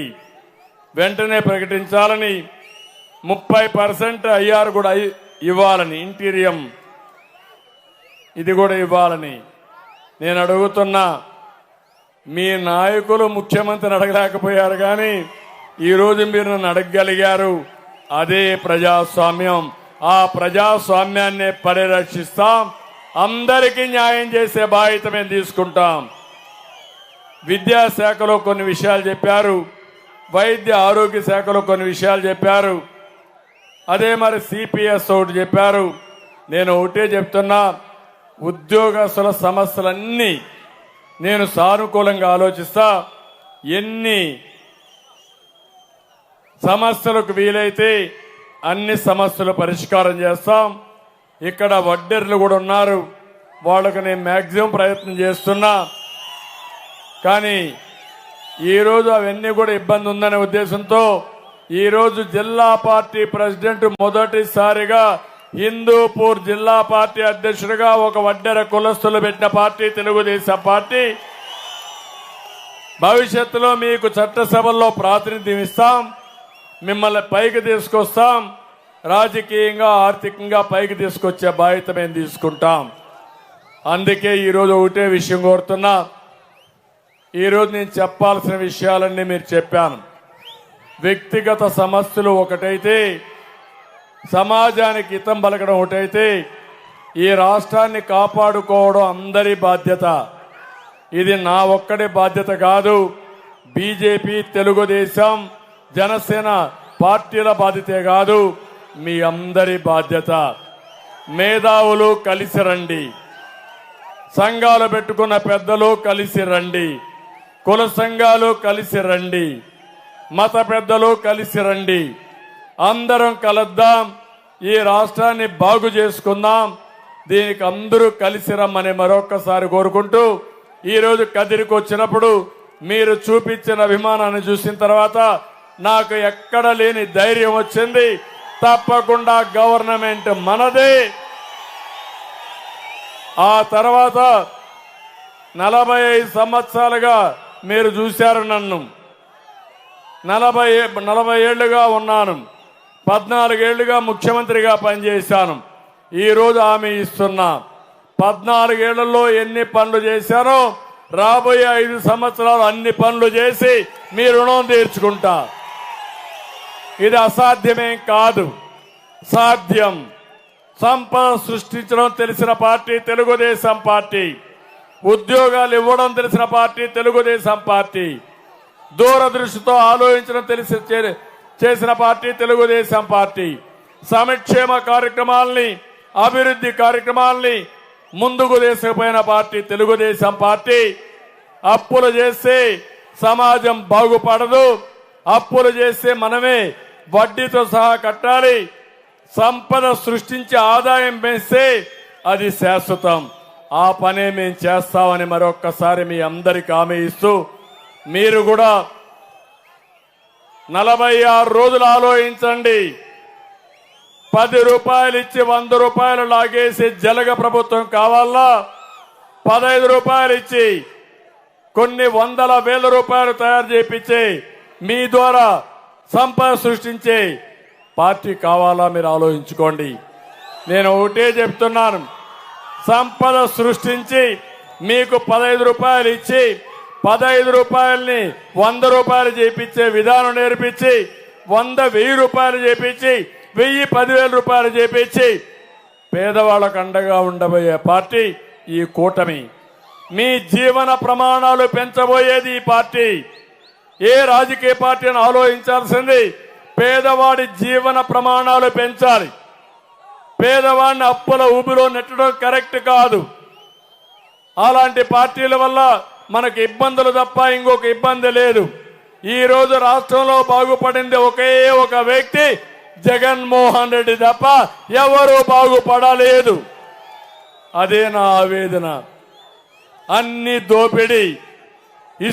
వెంటనే ప్రకటించాలని, 30% ఐఆర్ కూడా ఇవ్వాలని, ఇంటీరియం ఇది కూడా ఇవ్వాలని నేను అడుగుతున్నా. మీ నాయకులు ముఖ్యమంత్రిని అడగలేకపోయారు, కానీ ఈరోజు మీరు నన్ను అడగగలిగారు. అదే ప్రజాస్వామ్యం. ఆ ప్రజాస్వామ్యాన్ని పరిరక్షిస్తాం. అందరికీ న్యాయం చేసే బాధ్యత మేము తీసుకుంటాం. విద్యాశాఖలో కొన్ని విషయాలు చెప్పారు, వైద్య ఆరోగ్య శాఖలో కొన్ని విషయాలు చెప్పారు, అదే మరి సిపిఎస్ ఒకటి చెప్పారు. నేను ఒకటే చెప్తున్నా, ఉద్యోగస్తుల సమస్యలన్నీ నేను సానుకూలంగా ఆలోచిస్తా. ఎన్ని సమస్యలకు వీలైతే అన్ని సమస్యలు పరిష్కారం చేస్తాం. ఇక్కడ వడ్డెర్లు కూడా ఉన్నారు, వాళ్ళకు నేను మ్యాక్సిమం ప్రయత్నం చేస్తున్నా. కానీ ఈరోజు అవన్నీ కూడా ఇబ్బంది ఉందనే ఉద్దేశంతో ఈరోజు జిల్లా పార్టీ ప్రెసిడెంట్ మొదటిసారిగా హిందూపూర్ జిల్లా పార్టీ అధ్యక్షుడిగా ఒక వడ్డెర కులస్తులు పెట్టిన పార్టీ తెలుగుదేశం పార్టీ. భవిష్యత్తులో మీకు చట్టసభల్లో ప్రాతినిధ్యం ఇస్తాం, మిమ్మల్ని పైకి తీసుకొస్తాం, రాజకీయంగా ఆర్థికంగా పైకి తీసుకొచ్చే బాధ్యత మేము తీసుకుంటాం. అందుకే ఈరోజు ఒకటే విషయం కోరుతున్నా. ఈరోజు నేను చెప్పాల్సిన విషయాలన్నీ మీరు చెప్పాను. వ్యక్తిగత సమస్యలు ఒకటైతే, సమాజానికి హితం పలకడం ఒకటైతే, ఈ రాష్ట్రాన్ని కాపాడుకోవడం అందరి బాధ్యత. ఇది నా ఒక్కడి బాధ్యత కాదు, బీజేపీ, తెలుగుదేశం, జనసేన పార్టీల బాధ్యతే కాదు, మీ అందరి బాధ్యత. మేధావులు కలిసి రండి, సంఘాలు పెట్టుకున్న పెద్దలు కలిసి రండి, కుల సంఘాలు కలిసి రండి, మత పెద్దలు కలిసి రండి. అందరం కలుద్దాం, ఈ రాష్ట్రాన్ని బాగు చేసుకుందాం. దీనికి అందరూ కలిసి రమ్మని మరొక్కసారి కోరుకుంటూ, ఈరోజు కదిరికి వచ్చినప్పుడు మీరు చూపించిన అభిమానాన్ని చూసిన తర్వాత నాకు ఎక్కడ లేని ధైర్యం వచ్చింది. తప్పకుండా గవర్నమెంట్ మనదే. ఆ తర్వాత 45 సంవత్సరాలుగా మీరు చూశారు నన్ను. 40 ఏళ్లుగా ఉన్నాను, 14 ఏళ్లుగా ముఖ్యమంత్రిగా పనిచేశాను. ఈరోజు హామీ ఇస్తున్నా, 14 ఏళ్లలో ఎన్ని పనులు చేశానో రాబోయే 5 సంవత్సరాలు అన్ని పనులు చేసి మీ రుణం తీర్చుకుంటా. ఇది అసాధ్యమేం కాదు, సాధ్యం. సంపద సృష్టించడం తెలిసిన పార్టీ తెలుగుదేశం పార్టీ. ఉద్యోగాలు ఇవ్వడం తెలిసిన పార్టీ తెలుగుదేశం పార్టీ. దూరదృష్టితో ఆలోచించడం చేసిన పార్టీ తెలుగుదేశం పార్టీ. సంక్షేమ కార్యక్రమాల్ని, అభివృద్ధి కార్యక్రమాల్ని ముందుకు తీసుకుపోయిన పార్టీ తెలుగుదేశం పార్టీ. అప్పులు చేస్తే సమాజం బాగుపడదు, అప్పులు చేస్తే మనమే వడ్డీతో సహా కట్టాలి. సంపద సృష్టించి ఆదాయం పెంచితే అది శాశ్వతం. ఆ పనే మేము చేస్తామని మరొక్కసారి మీ అందరికి హామీ ఇస్తూ, మీరు కూడా 46 రోజులు ఆలోచించండి. 10 రూపాయలు ఇచ్చి 100 రూపాయలు లాగేసి జలగ ప్రభుత్వం కావాలా? 15 రూపాయలు ఇచ్చి కొన్ని వందల వేల రూపాయలు తయారు చేయించి మీ ద్వారా సంపద సృష్టించే పార్టీ కావాలా? మీరు ఆలోచించుకోండి. నేను ఒకటే చెప్తున్నాను, సంపద సృష్టించి మీకు 15 రూపాయలు ఇచ్చి 15 రూపాయల్ని 100 రూపాయలు చేయించే విధానం నేర్పించి 100 1000 రూపాయలు చేయించి 1000 10,000 రూపాయలు చేయించి పేదవాళ్ళకు అండగా ఉండబోయే పార్టీ ఈ కూటమి. మీ జీవన ప్రమాణాలు పెంచబోయేది ఈ పార్టీ. ఏ రాజకీయ పార్టీని ఆలోచించాల్సింది పేదవాడి జీవన ప్రమాణాలు పెంచాలి. పేదవాడిని అప్పుల ఊబిలో నెట్టడం కరెక్ట్ కాదు. అలాంటి పార్టీల వల్ల మనకు ఇబ్బందులు తప్ప ఇంకొక ఇబ్బంది లేదు. ఈ రోజు రాష్ట్రంలో బాగుపడింది ఒకే ఒక వ్యక్తి, జగన్మోహన్ రెడ్డి తప్ప ఎవరూ బాగుపడలేదు. అదే నా ఆవేదన. అన్ని దోపిడీ,